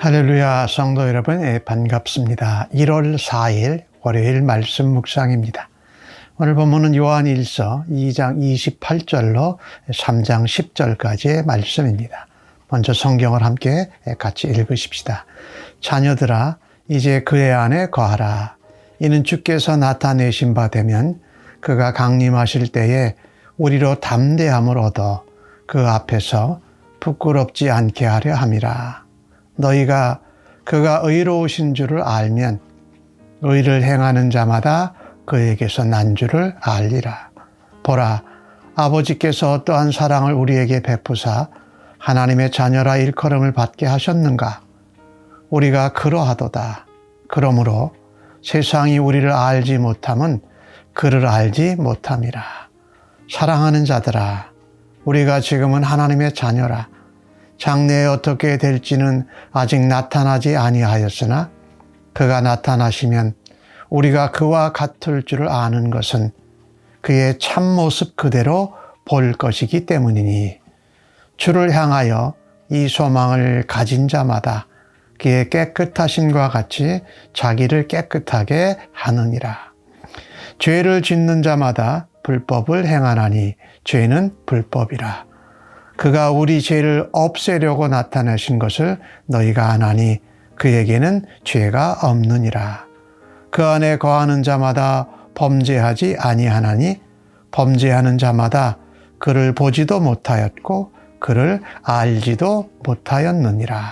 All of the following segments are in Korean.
할렐루야, 성도 여러분, 반갑습니다. 1월 4일 월요일 말씀 묵상입니다. 오늘 본문은 요한일서 2장 28절로 3장 10절까지의 말씀입니다. 먼저 성경을 함께 같이 읽으십시다. 자녀들아, 이제 그의 안에 거하라. 이는 주께서 나타내신 바 되면 그가 강림하실 때에 우리로 담대함을 얻어 그 앞에서 부끄럽지 않게 하려 함이라. 너희가 그가 의로우신 줄을 알면 의를 행하는 자마다 그에게서 난 줄을 알리라. 보라, 아버지께서 어떠한 사랑을 우리에게 베푸사 하나님의 자녀라 일컬음을 받게 하셨는가? 우리가 그러하도다. 그러므로 세상이 우리를 알지 못함은 그를 알지 못함이라. 사랑하는 자들아, 우리가 지금은 하나님의 자녀라. 장래에 어떻게 될지는 아직 나타나지 아니하였으나 그가 나타나시면 우리가 그와 같을 줄을 아는 것은 그의 참모습 그대로 볼 것이기 때문이니 주를 향하여 이 소망을 가진 자마다 그의 깨끗하심과 같이 자기를 깨끗하게 하느니라. 죄를 짓는 자마다 불법을 행하나니 죄는 불법이라. 그가 우리 죄를 없애려고 나타내신 것을 너희가 아나니 그에게는 죄가 없느니라. 그 안에 거하는 자마다 범죄하지 아니하나니 범죄하는 자마다 그를 보지도 못하였고 그를 알지도 못하였느니라.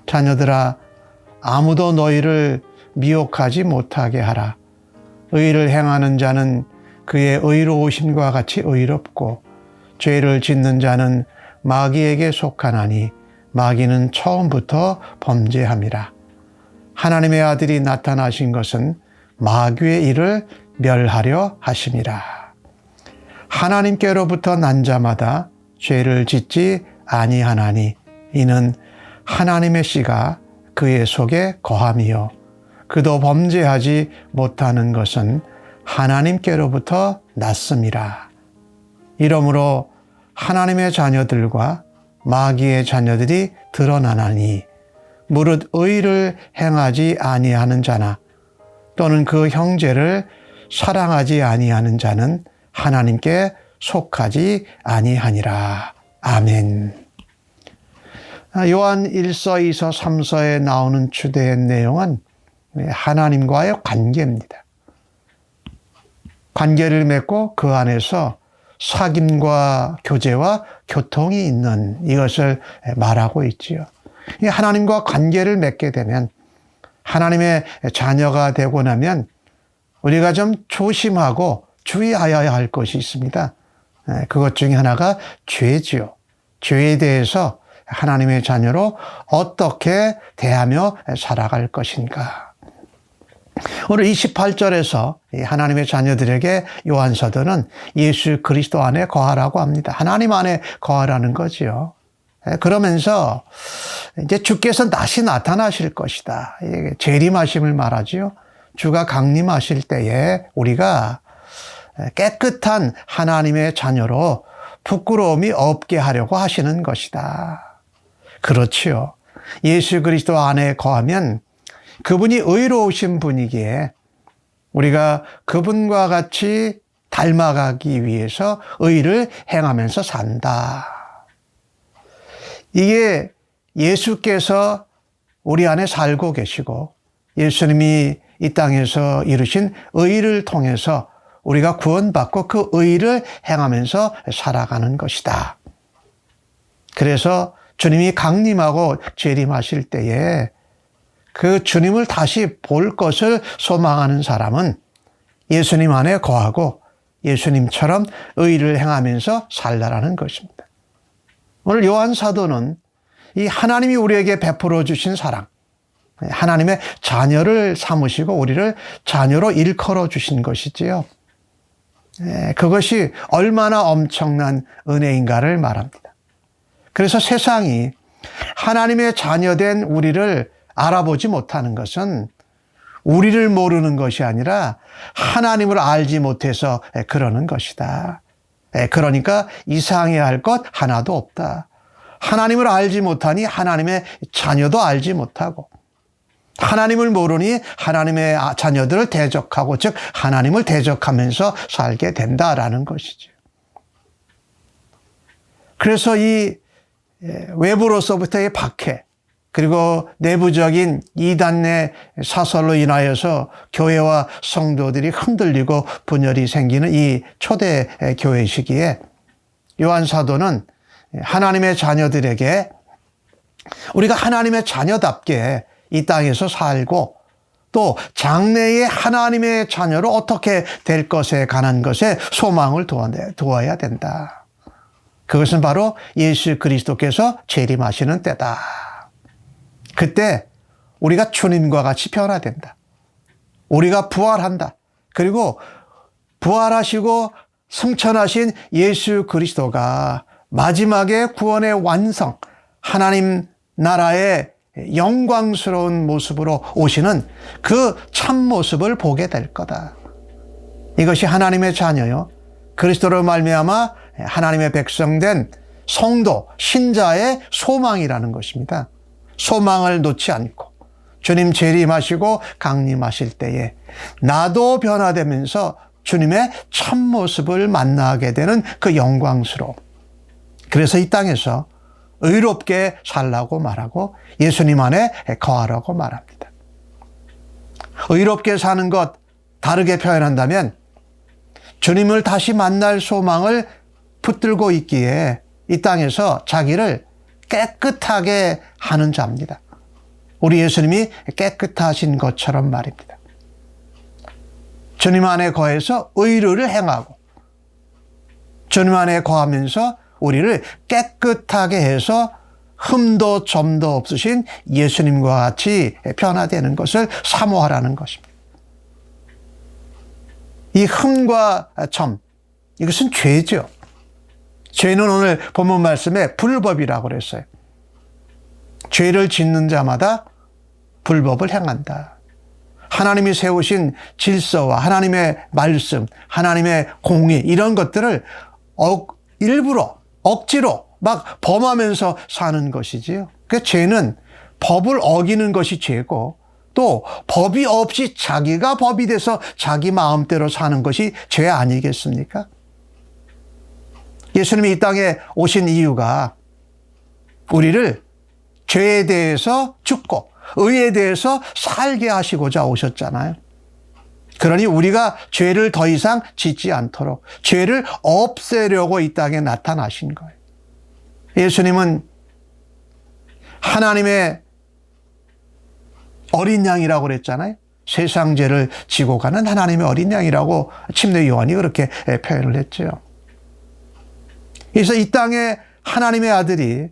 자녀들아, 아무도 너희를 미혹하지 못하게 하라. 의를 행하는 자는 그의 의로우심과 같이 의롭고 죄를 짓는 자는 마귀에게 속하나니 마귀는 처음부터 범죄함이라. 하나님의 아들이 나타나신 것은 마귀의 일을 멸하려 하심이라. 하나님께로부터 난 자마다 죄를 짓지 아니하나니 이는 하나님의 씨가 그의 속에 거함이요 그도 범죄하지 못하는 것은 하나님께로부터 났음이라. 이러므로 하나님의 자녀들과 마귀의 자녀들이 드러나나니 무릇 의를 행하지 아니하는 자나 또는 그 형제를 사랑하지 아니하는 자는 하나님께 속하지 아니하니라. 아멘. 요한 1서, 2서, 3서에 나오는 주된 내용은 하나님과의 관계입니다. 관계를 맺고 그 안에서 사귐과 교제와 교통이 있는 이것을 말하고 있지요. 하나님과 관계를 맺게 되면 하나님의 자녀가 되고 나면 우리가 좀 조심하고 주의하여야 할 것이 있습니다. 그것 중에 하나가 죄지요. 죄에 대해서 하나님의 자녀로 어떻게 대하며 살아갈 것인가. 오늘 28절에서 하나님의 자녀들에게 요한 사도는 예수 그리스도 안에 거하라고 합니다. 하나님 안에 거하라는 거지요. 그러면서 이제 주께서 다시 나타나실 것이다. 재림하심을 말하지요. 주가 강림하실 때에 우리가 깨끗한 하나님의 자녀로 부끄러움이 없게 하려고 하시는 것이다. 그렇지요. 예수 그리스도 안에 거하면 그분이 의로우신 분이기에 우리가 그분과 같이 닮아가기 위해서 의를 행하면서 산다. 이게 예수께서 우리 안에 살고 계시고 예수님이 이 땅에서 이루신 의를 통해서 우리가 구원받고 그 의를 행하면서 살아가는 것이다. 그래서 주님이 강림하고 재림하실 때에 그 주님을 다시 볼 것을 소망하는 사람은 예수님 안에 거하고 예수님처럼 의를 행하면서 살라라는 것입니다. 오늘 요한 사도는 이 하나님이 우리에게 베풀어 주신 사랑, 하나님의 자녀를 삼으시고 우리를 자녀로 일컬어 주신 것이지요. 그것이 얼마나 엄청난 은혜인가를 말합니다. 그래서 세상이 하나님의 자녀된 우리를 알아보지 못하는 것은 우리를 모르는 것이 아니라 하나님을 알지 못해서 그러는 것이다. 그러니까 이상해야 할 것 하나도 없다. 하나님을 알지 못하니 하나님의 자녀도 알지 못하고, 하나님을 모르니 하나님의 자녀들을 대적하고, 즉 하나님을 대적하면서 살게 된다라는 것이죠. 그래서 이 외부로서부터의 박해, 그리고 내부적인 이단의 사설로 인하여서 교회와 성도들이 흔들리고 분열이 생기는 이 초대 교회 시기에 요한 사도는 하나님의 자녀들에게 우리가 하나님의 자녀답게 이 땅에서 살고, 또 장래의 하나님의 자녀로 어떻게 될 것에 관한 것에 소망을 두어야 된다. 그것은 바로 예수 그리스도께서 재림하시는 때다. 그때 우리가 주님과 같이 변화된다. 우리가 부활한다. 그리고 부활하시고 승천하신 예수 그리스도가 마지막에 구원의 완성, 하나님 나라의 영광스러운 모습으로 오시는 그 참모습을 보게 될 거다. 이것이 하나님의 자녀요, 그리스도로 말미암아 하나님의 백성된 성도, 신자의 소망이라는 것입니다. 소망을 놓지 않고 주님 재림하시고 강림하실 때에 나도 변화되면서 주님의 참모습을 만나게 되는 그 영광스러움. 그래서 이 땅에서 의롭게 살라고 말하고 예수님 안에 거하라고 말합니다. 의롭게 사는 것, 다르게 표현한다면 주님을 다시 만날 소망을 붙들고 있기에 이 땅에서 자기를 깨끗하게 하는 자입니다. 우리 예수님이 깨끗하신 것처럼 말입니다. 주님 안에 거해서 의를 행하고 주님 안에 거하면서 우리를 깨끗하게 해서 흠도 점도 없으신 예수님과 같이 변화되는 것을 사모하라는 것입니다. 이 흠과 점, 이것은 죄죠. 죄는 오늘 본문 말씀에 불법이라고 그랬어요. 죄를 짓는 자마다 불법을 행한다. 하나님이 세우신 질서와 하나님의 말씀, 하나님의 공의, 이런 것들을 일부러 억지로 막 범하면서 사는 것이지요. 그 죄는 법을 어기는 것이 죄고, 또 법이 없이 자기가 법이 돼서 자기 마음대로 사는 것이 죄 아니겠습니까? 예수님이 이 땅에 오신 이유가 우리를 죄에 대해서 죽고 의에 대해서 살게 하시고자 오셨잖아요. 그러니 우리가 죄를 더 이상 짓지 않도록 죄를 없애려고 이 땅에 나타나신 거예요. 예수님은 하나님의 어린 양이라고 그랬잖아요. 세상 죄를 지고 가는 하나님의 어린 양이라고 침례 요한이 그렇게 표현을 했죠. 그래서 이 땅에 하나님의 아들이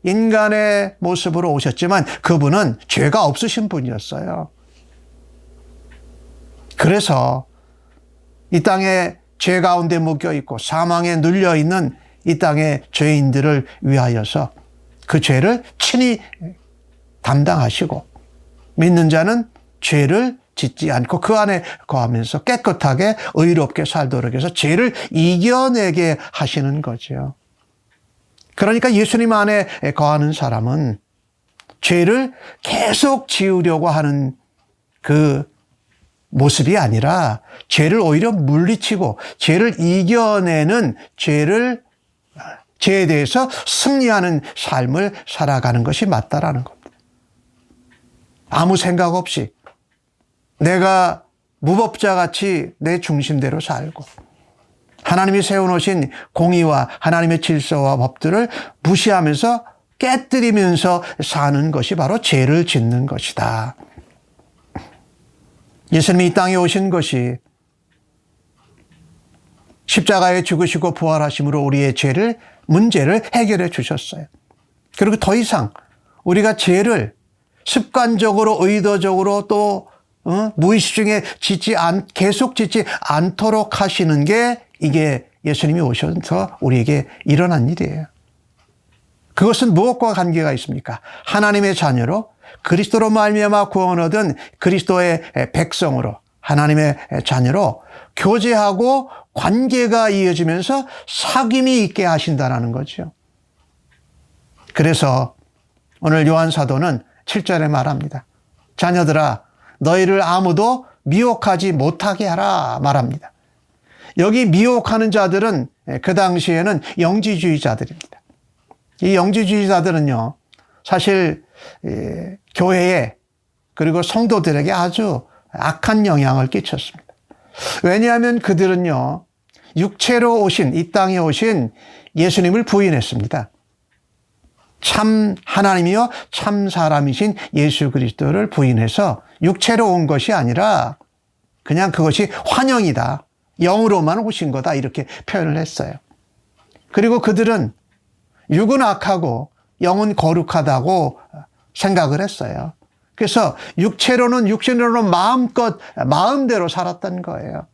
인간의 모습으로 오셨지만 그분은 죄가 없으신 분이었어요. 그래서 이 땅에 죄 가운데 묶여있고 사망에 눌려있는 이 땅의 죄인들을 위하여서 그 죄를 친히 담당하시고 믿는 자는 죄를 짓지 않고 그 안에 거하면서 깨끗하게 의롭게 살도록 해서 죄를 이겨내게 하시는 거죠. 그러니까 예수님 안에 거하는 사람은 죄를 계속 지으려고 하는 그 모습이 아니라 죄를 오히려 물리치고 죄를 이겨내는 죄에 대해서 승리하는 삶을 살아가는 것이 맞다라는 겁니다. 아무 생각 없이 내가 무법자같이 내 중심대로 살고 하나님이 세워놓으신 공의와 하나님의 질서와 법들을 무시하면서 깨뜨리면서 사는 것이 바로 죄를 짓는 것이다. 예수님이 이 땅에 오신 것이 십자가에 죽으시고 부활하심으로 우리의 문제를 해결해 주셨어요. 그리고 더 이상 우리가 죄를 습관적으로 의도적으로 또 무의식 중에 계속 짓지 않도록 하시는 게 이게 예수님이 오셔서 우리에게 일어난 일이에요. 그것은 무엇과 관계가 있습니까? 하나님의 자녀로 그리스도로 말미암아 구원 얻은 그리스도의 백성으로 하나님의 자녀로 교제하고 관계가 이어지면서 사귐이 있게 하신다는 거죠. 그래서 오늘 요한 사도는 7절에 말합니다. 자녀들아, 너희를 아무도 미혹하지 못하게 하라 말합니다. 여기 미혹하는 자들은 그 당시에는 영지주의자들입니다. 이 영지주의자들은요, 사실 교회에 그리고 성도들에게 아주 악한 영향을 끼쳤습니다. 왜냐하면 그들은요, 육체로 오신, 이 땅에 오신 예수님을 부인했습니다. 참 하나님이요 참 사람이신 예수 그리스도를 부인해서 육체로 온 것이 아니라 그냥 그것이 환영이다, 영으로만 오신 거다, 이렇게 표현을 했어요. 그리고 그들은 육은 악하고 영은 거룩하다고 생각을 했어요. 그래서 육신으로는 마음껏 마음대로 살았던 거예요.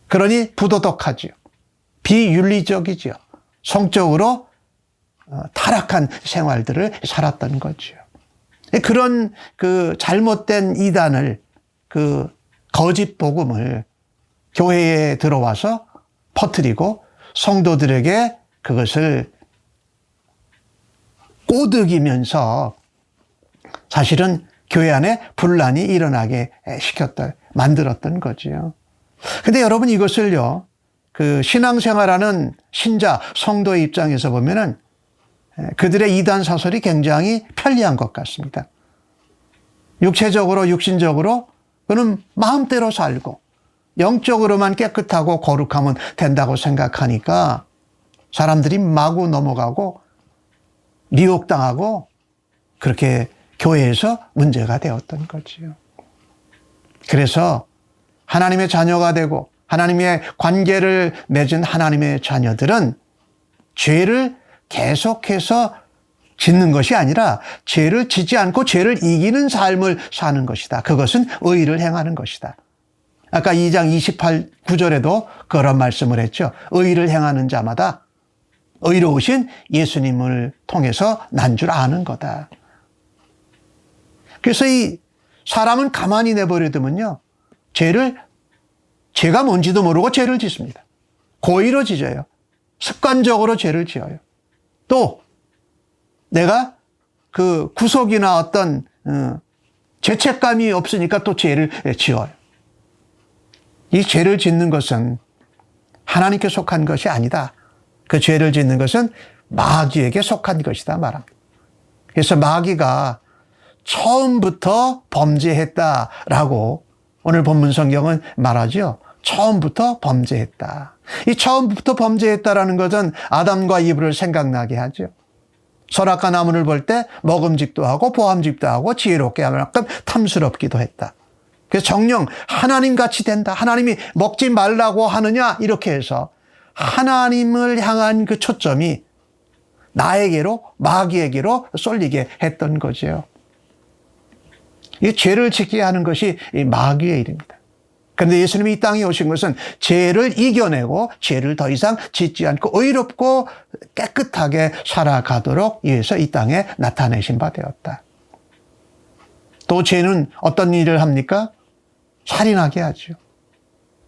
그러니 부도덕하죠. 비윤리적이죠. 성적으로 타락한 생활들을 살았던 거죠. 그런 그 잘못된 이단을, 그 거짓 복음을 교회에 들어와서 퍼뜨리고 성도들에게 그것을 꼬드기면서 사실은 교회 안에 분란이 일어나게 만들었던 거지요. 근데 여러분, 이것을요, 그 신앙생활하는 신자, 성도의 입장에서 보면은 그들의 이단 사설이 굉장히 편리한 것 같습니다. 육체적으로, 육신적으로 그는 마음대로 살고 영적으로만 깨끗하고 거룩하면 된다고 생각하니까 사람들이 마구 넘어가고 미혹당하고 그렇게 교회에서 문제가 되었던 거지요. 그래서 하나님의 자녀가 되고 하나님의 관계를 맺은 하나님의 자녀들은 죄를 계속해서 짓는 것이 아니라 죄를 짓지 않고 죄를 이기는 삶을 사는 것이다. 그것은 의를 행하는 것이다. 아까 2장 28구절에도 그런 말씀을 했죠. 의를 행하는 자마다 의로우신 예수님을 통해서 난 줄 아는 거다. 그래서 이 사람은 가만히 내버려두면요, 죄가 뭔지도 모르고 죄를 짓습니다. 고의로 짓어요. 습관적으로 죄를 지어요. 또 내가 그 구속이나 어떤 죄책감이 없으니까 또 죄를 지어요. 이 죄를 짓는 것은 하나님께 속한 것이 아니다. 그 죄를 짓는 것은 마귀에게 속한 것이다 말합니다. 그래서 마귀가 처음부터 범죄했다라고 오늘 본문 성경은 말하죠. 처음부터 범죄했다. 이 처음부터 범죄했다라는 것은 아담과 이브를 생각나게 하죠. 선악과 나무를 볼 때 먹음직도 하고 보암직도 하고 지혜롭게 할 만큼 탐스럽기도 했다. 그래서 정령 하나님같이 된다. 하나님이 먹지 말라고 하느냐, 이렇게 해서 하나님을 향한 그 초점이 나에게로, 마귀에게로 쏠리게 했던 거죠. 이 죄를 짓게 하는 것이 마귀의 일입니다. 그런데 예수님이 이 땅에 오신 것은 죄를 이겨내고 죄를 더 이상 짓지 않고 의롭고 깨끗하게 살아가도록 위해서 이 땅에 나타내신 바 되었다. 또 죄는 어떤 일을 합니까? 살인하게 하죠.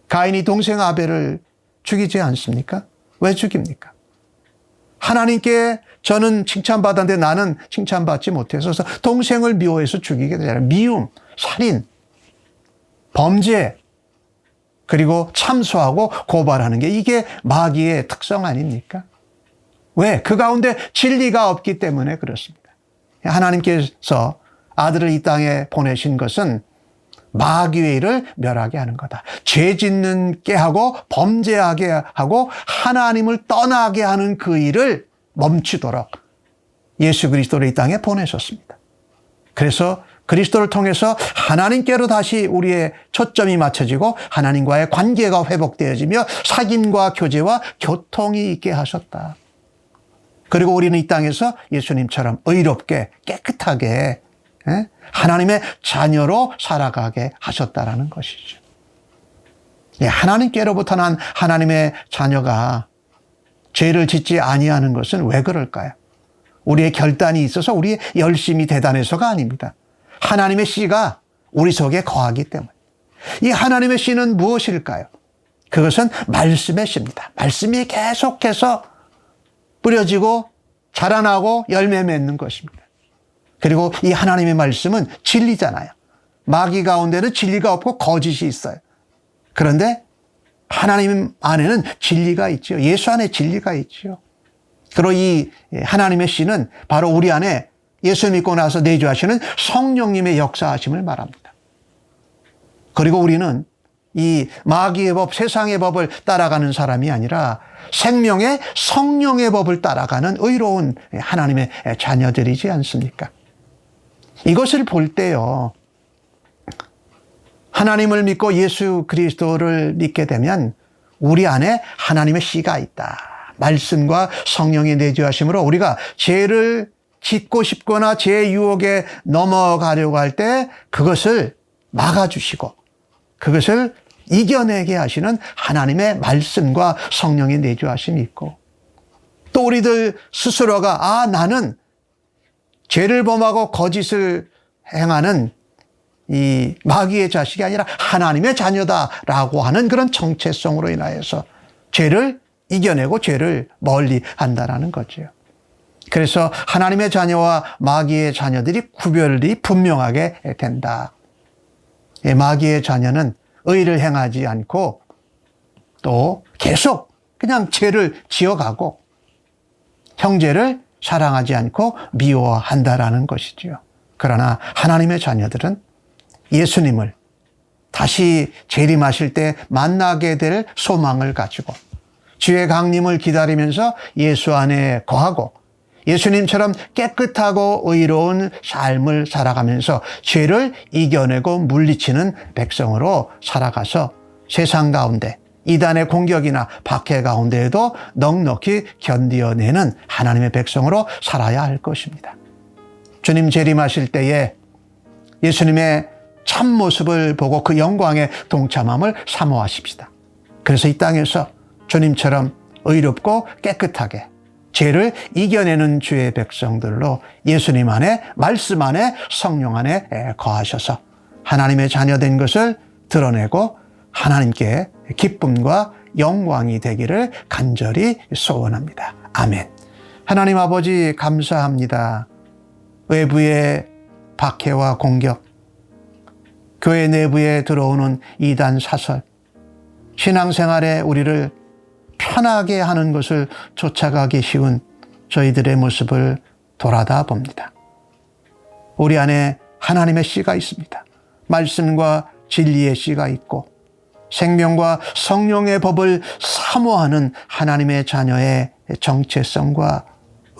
가인이 동생 아벨을 죽이지 않습니까? 왜 죽입니까? 하나님께 저는 칭찬받았는데 나는 칭찬받지 못해서 동생을 미워해서 죽이게 되잖아요. 미움, 살인, 범죄, 그리고 참소하고 고발하는 게 이게 마귀의 특성 아닙니까? 왜? 그 가운데 진리가 없기 때문에 그렇습니다. 하나님께서 아들을 이 땅에 보내신 것은 마귀의 일을 멸하게 하는 거다. 죄 짓는게 하고 범죄하게 하고 하나님을 떠나게 하는 그 일을 멈추도록 예수 그리스도를 이 땅에 보내셨습니다. 그래서 그리스도를 통해서 하나님께로 다시 우리의 초점이 맞춰지고 하나님과의 관계가 회복되어지며 사귐과 교제와 교통이 있게 하셨다. 그리고 우리는 이 땅에서 예수님처럼 의롭게 깨끗하게 하나님의 자녀로 살아가게 하셨다라는 것이죠. 하나님께로부터 난 하나님의 자녀가 죄를 짓지 아니하는 것은 왜 그럴까요? 우리의 결단이 있어서 우리의 열심이 대단해서가 아닙니다. 하나님의 씨가 우리 속에 거하기 때문에. 이 하나님의 씨는 무엇일까요? 그것은 말씀의 씨입니다. 말씀이 계속해서 뿌려지고 자라나고 열매 맺는 것입니다. 그리고 이 하나님의 말씀은 진리잖아요. 마귀 가운데는 진리가 없고 거짓이 있어요. 그런데 하나님 안에는 진리가 있죠. 예수 안에 진리가 있죠. 그리고 이 하나님의 씨는 바로 우리 안에 예수 믿고 나서 내주하시는 성령님의 역사하심을 말합니다. 그리고 우리는 이 마귀의 법, 세상의 법을 따라가는 사람이 아니라 생명의 성령의 법을 따라가는 의로운 하나님의 자녀들이지 않습니까? 이것을 볼 때요, 하나님을 믿고 예수 그리스도를 믿게 되면 우리 안에 하나님의 씨가 있다. 말씀과 성령의 내주하심으로 우리가 죄를 짓고 싶거나 죄의 유혹에 넘어가려고 할 때 그것을 막아주시고 그것을 이겨내게 하시는 하나님의 말씀과 성령의 내주하심이 있고, 또 우리들 스스로가 나는 죄를 범하고 거짓을 행하는 이 마귀의 자식이 아니라 하나님의 자녀다라고 하는 그런 정체성으로 인하여서 죄를 이겨내고 죄를 멀리 한다라는 거죠. 그래서 하나님의 자녀와 마귀의 자녀들이 구별이 분명하게 된다. 마귀의 자녀는 의를 행하지 않고 또 계속 그냥 죄를 지어가고 형제를 사랑하지 않고 미워한다라는 것이죠. 그러나 하나님의 자녀들은 예수님을 다시 재림하실 때 만나게 될 소망을 가지고 주의 강림을 기다리면서 예수 안에 거하고 예수님처럼 깨끗하고 의로운 삶을 살아가면서 죄를 이겨내고 물리치는 백성으로 살아가서 세상 가운데 이단의 공격이나 박해 가운데에도 넉넉히 견디어내는 하나님의 백성으로 살아야 할 것입니다. 주님 재림하실 때에 예수님의 참모습을 보고 그 영광에 동참함을 사모하십시다. 그래서 이 땅에서 주님처럼 의롭고 깨끗하게 죄를 이겨내는 주의 백성들로 예수님 안에, 말씀 안에, 성령 안에 거하셔서 하나님의 자녀된 것을 드러내고 하나님께 기쁨과 영광이 되기를 간절히 소원합니다. 아멘. 하나님 아버지 감사합니다. 외부의 박해와 공격, 교회 내부에 들어오는 이단 사설, 신앙생활에 우리를 편하게 하는 것을 쫓아가기 쉬운 저희들의 모습을 돌아다 봅니다. 우리 안에 하나님의 씨가 있습니다. 말씀과 진리의 씨가 있고 생명과 성령의 법을 사모하는 하나님의 자녀의 정체성과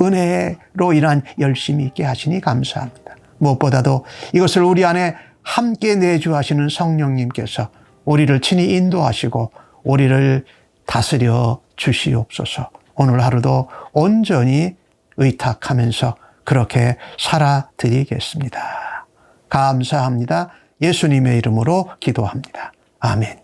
은혜로 인한 열심이 있게 하시니 감사합니다. 무엇보다도 이것을 우리 안에 함께 내주하시는 성령님께서 우리를 친히 인도하시고 우리를 다스려 주시옵소서. 오늘 하루도 온전히 의탁하면서 그렇게 살아드리겠습니다. 감사합니다. 예수님의 이름으로 기도합니다. 아멘.